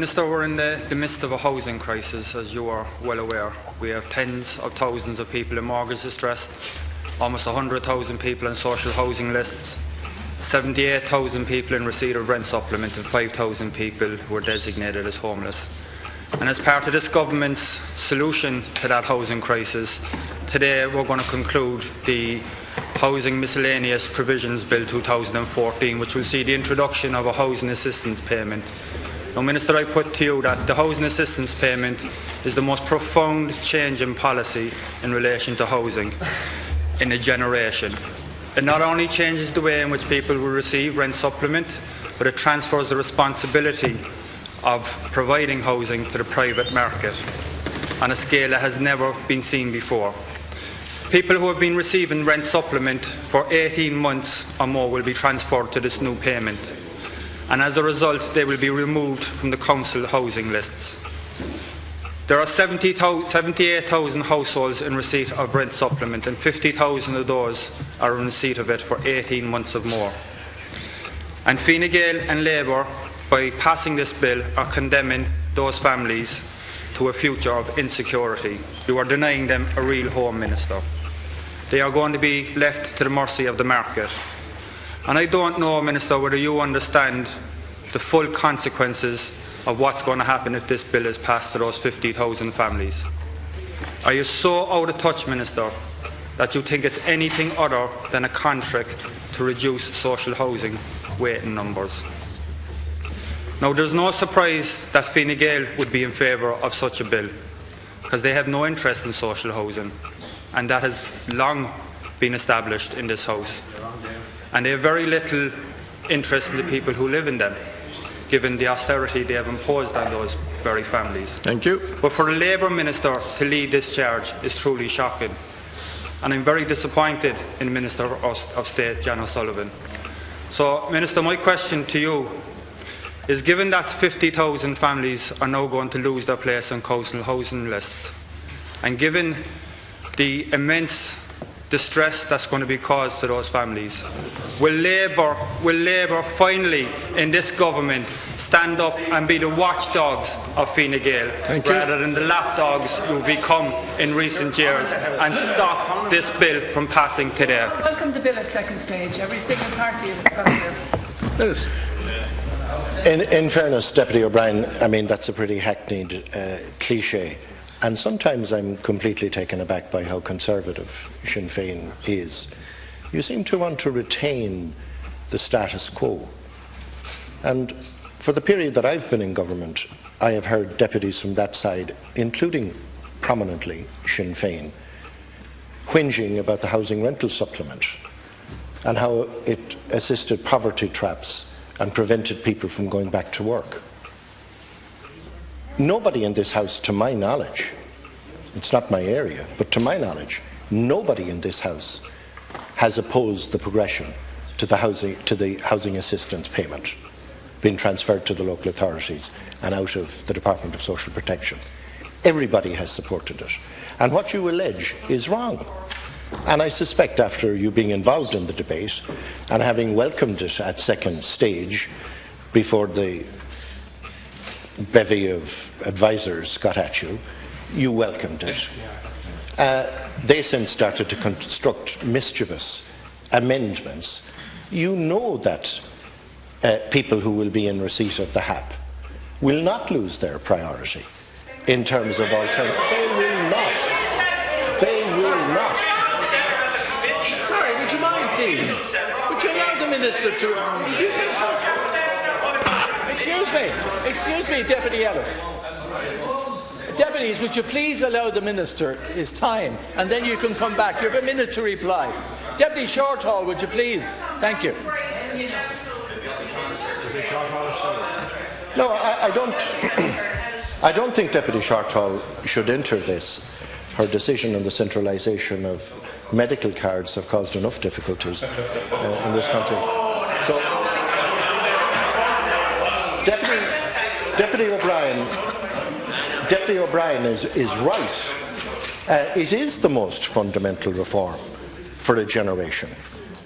Minister, we're in the midst of a housing crisis, as you are well aware. We have tens of thousands of people in mortgage distress, almost 100,000 people on social housing lists, 78,000 people in receipt of rent supplement, and 5,000 people who are designated as homeless. And as part of this government's solution to that housing crisis, today we're going to conclude the Housing Miscellaneous Provisions Bill 2014, which will see the introduction of a housing assistance payment. Now, Minister, I put to you that the housing assistance payment is the most profound change in policy in relation to housing in a generation. It not only changes the way in which people will receive rent supplement, but it transfers the responsibility of providing housing to the private market on a scale that has never been seen before. People who have been receiving rent supplement for 18 months or more will be transferred to this new payment, and as a result they will be removed from the council housing lists. There are 78,000 households in receipt of rent supplement, and 50,000 of those are in receipt of it for 18 months or more. And Fine Gael and Labour, by passing this bill, are condemning those families to a future of insecurity. You are denying them a real home, Minister. They are going to be left to the mercy of the market. And I don't know, Minister, whether you understand the full consequences of what's going to happen if this bill is passed to those 50,000 families. Are you so out of touch, Minister, that you think it's anything other than a contract to reduce social housing waiting numbers? Now, there's no surprise that Fine Gael would be in favour of such a bill, because they have no interest in social housing, and that has long been established in this House. And they have very little interest in the people who live in them, given the austerity they have imposed on those very families. Thank you. But for a Labour Minister to lead this charge is truly shocking. And I'm very disappointed in Minister of State, Jan O'Sullivan. So, Minister, my question to you is, given that 50,000 families are now going to lose their place on council housing lists, and given the immense distress that's going to be caused to those families, will Labour finally in this government stand up and be the watchdogs of Fine Gael rather than the lapdogs you've become in recent years, and stop this bill from passing today? Welcome the bill at second stage. Every single party is positive. In fairness, Deputy O'Brien, I mean, that's a pretty hackneyed cliche. And sometimes I'm completely taken aback by how conservative Sinn Féin is. You seem to want to retain the status quo. And for the period that I've been in government, I have heard deputies from that side, including prominently Sinn Féin, whinging about the housing rental supplement and how it assisted poverty traps and prevented people from going back to work. Nobody in this House, to my knowledge, it's not my area, but to my knowledge, nobody in this House has opposed the progression to the housing assistance payment being transferred to the local authorities and out of the Department of Social Protection. Everybody has supported it. And what you allege is wrong. And I suspect, after you being involved in the debate and having welcomed it at second stage before the bevy of advisors got at you, you welcomed it. They then started to construct mischievous amendments. You know that people who will be in receipt of the HAP will not lose their priority in terms of alternatives. They will not. They will not. Sorry, would you mind, please? Would you allow the Minister to... Excuse me, Deputy Ellis. Deputies, would you please allow the Minister his time, and then you can come back. You have a minute to reply. Deputy Shorthall, would you please? Thank you. No, I don't think Deputy Shorthall should enter this. Her decision on the centralisation of medical cards have caused enough difficulties in this country. So, Deputy O'Brien is right. It is the most fundamental reform for a generation.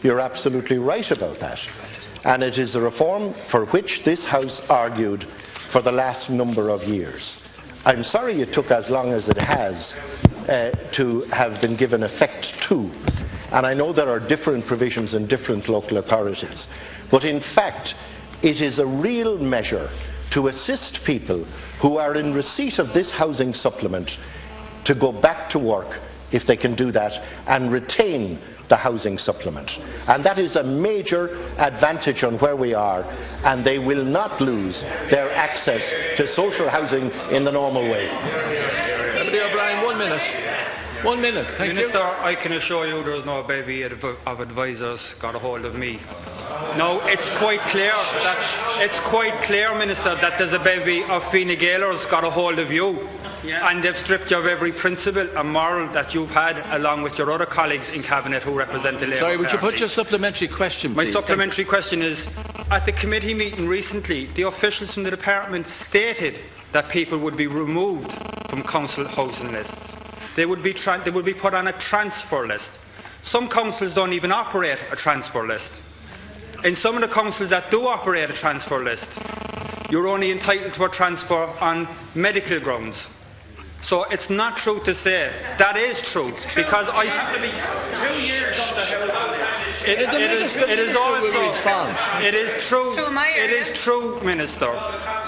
You're absolutely right about that. And it is a reform for which this House argued for the last number of years. I'm sorry it took as long as it has to have been given effect to. And I know there are different provisions in different local authorities. But in fact, it is a real measure to assist people who are in receipt of this housing supplement to go back to work, if they can do that, and retain the housing supplement. And that is a major advantage on where we are, and they will not lose their access to social housing in the normal way. Deputy O'Brien, 1 minute. 1 minute, thank Minister, you. I can assure you there's no baby of advisors got a hold of me. No, it's quite clear, Minister, that there's a bevy of Fine Gaelers got a hold of you. Yeah. And they've stripped you of every principle and moral that you've had, along with your other colleagues in Cabinet who represent the Labour Sorry, would Party. you put your supplementary question, please? My supplementary question is, at the committee meeting recently, the officials from the department stated that people would be removed from council housing lists. They would be put on a transfer list. Some councils don't even operate a transfer list. In some of the councils that do operate a transfer list, you're only entitled to a transfer on medical grounds. So it's not true to say that is true, because it is true, Minister,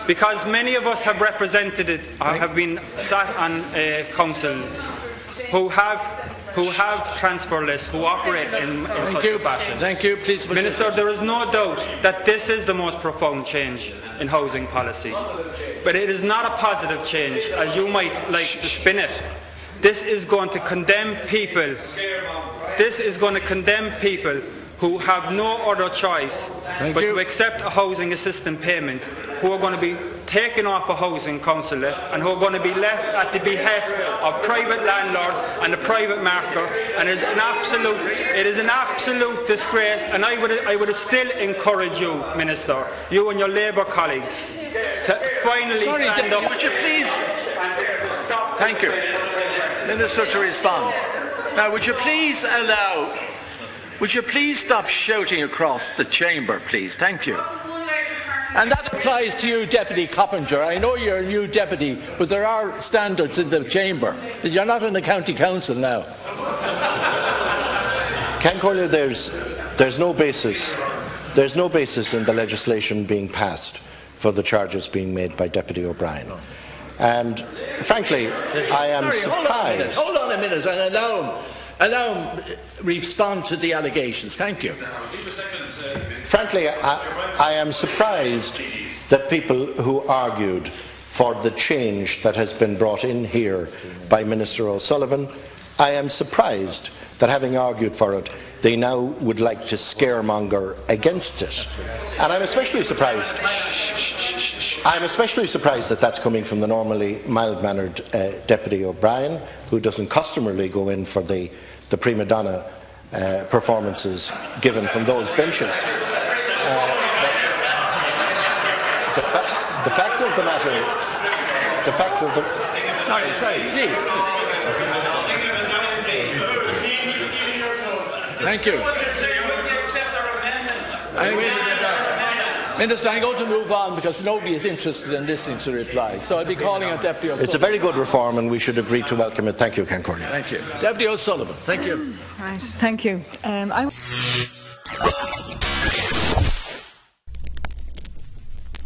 because many of us have represented it, have been sat on a council who have transfer lists, who operate in such a fashion. Thank you. Please, Minister, there is no doubt that this is the most profound change in housing policy. But it is not a positive change, as you might like to spin it. This is going to condemn people. This is going to condemn people who have no other choice but to accept a housing assistance payment, who are going to be taken off a housing council list and who are going to be left at the behest of private landlords and the private market. And it is an absolute disgrace, and I would still encourage you, Minister, you and your Labour colleagues, to finally stand up. Would you please? Thank you. Minister to respond. Now, would you please stop shouting across the chamber, please? Thank you. And that applies to you, Deputy Coppinger. I know you're a new deputy, but there are standards in the chamber. You're not in the county council now. Can Cornelia, there's no basis in the legislation being passed for the charges being made by Deputy O'Brien. And frankly, I am surprised. Hold on a minute and allow him respond to the allegations. Thank you. Frankly, I am surprised that people who argued for the change that has been brought in here by Minister O'Sullivan, I am surprised that having argued for it, they now would like to scaremonger against it. And I'm especially surprised that that's coming from the normally mild-mannered Deputy O'Brien, who doesn't customarily go in for the prima donna performances given from those benches. The fact of the matter, Sorry, please. Thank you. Minister, I'm going to move on because nobody is interested in listening to the reply. So I'll be calling on Deputy O'Sullivan. It's a very good reform and we should agree to welcome it. Thank you, Can Cornelia. Thank you. Deputy O'Sullivan. Thank you. Right. Thank you.